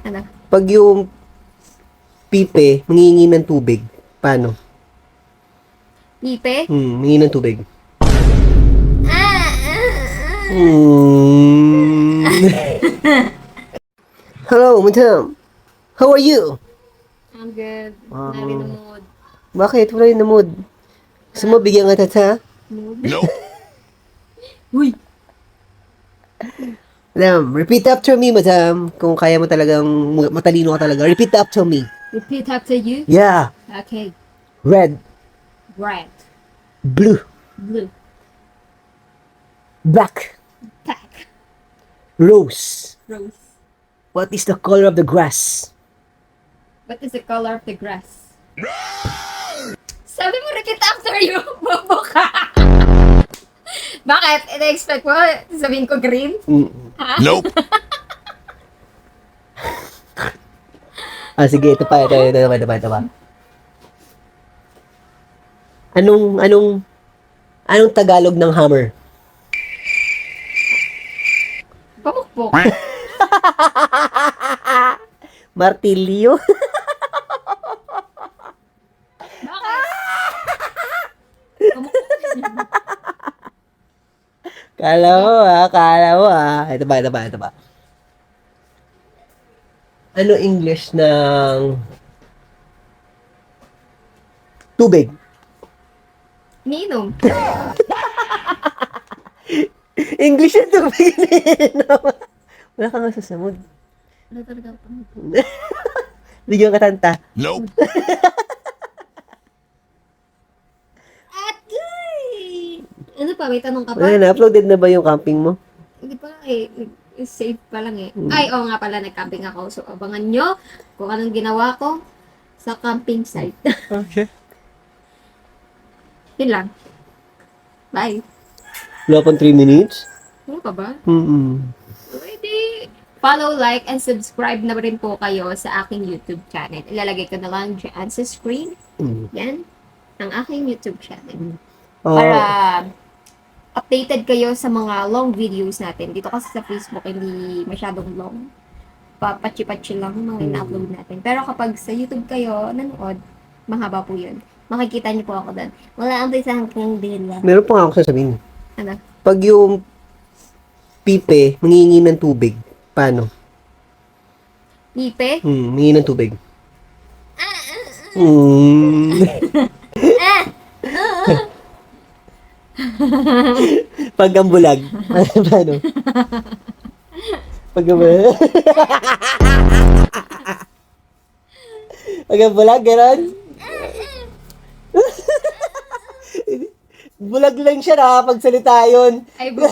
Ano? Pag yung pipe, mangingi ng tubig, paano? Pipe? Mangingi ng tubig. Ah! Hello, madam. How are you? I'm good. Wow. Not in the mood. Bakit? Wala yung mood. Gusto mo, bigyan ka tata? Mood? Nope. Uy! Madam, repeat after me, madam. Kung kaya mo talagang matalino ka talaga. Repeat after me. Repeat after you? Yeah. Okay. Red, Red. blue, Blue. black, Black. rose. Rose. What is the color of the grass? What is the color of the grass? Sabi mo, repeat after you. Bobo ka. Bakit? Ina-expect mo? Sabihin ko green? Ha? Nope. Sige, ito pa. Anong Tagalog ng hammer? Pamukpok. Martilyo? Bakit? Pamukpok. Kala mo Ito ba. Ano English ng tubig? Iniinom. English ng tubig. Wala ka nga sa mood. Ano talaga ako? Bigyan ka kanta. Nope. Atay! Ano pa? May tanong ka pa? Wala na, uploaded na ba yung camping mo? Hindi pa eh. Save pa lang eh. Ay, oo nga pala, nag-camping ako. So, abangan nyo kung anong ginawa ko sa camping site. Okay. Yun lang. Bye. Wala pang 3 minutes? Ano pa ba? Mm-mm. Pwede. Follow, like, and subscribe na rin po kayo sa aking YouTube channel. Ilalagay ko na lang dyan sa screen. Yan. Ang aking YouTube channel. Para updated kayo sa mga long videos natin. Dito kasi sa Facebook, hindi masyadong long. Papachi-pachi lang mga ina-upload natin. Pero kapag sa YouTube kayo nanood, mahaba po yun. Makikita niyo po ako doon. Wala ang sa aking dila. Meron pa nga ako sasabihin. Ano? Pag yung pipe, mangingi ng tubig, paano? Pipe? Mangingi ng tubig. Pag ang bulag. Paano? Pag ang bulag. Pag ang bulag, gano'n? Bulag lang siya na pagsalita yun. Ay, bobo.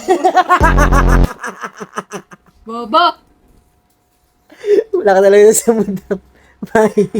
Bobo! Wala ka talaga sa mundo. Bye.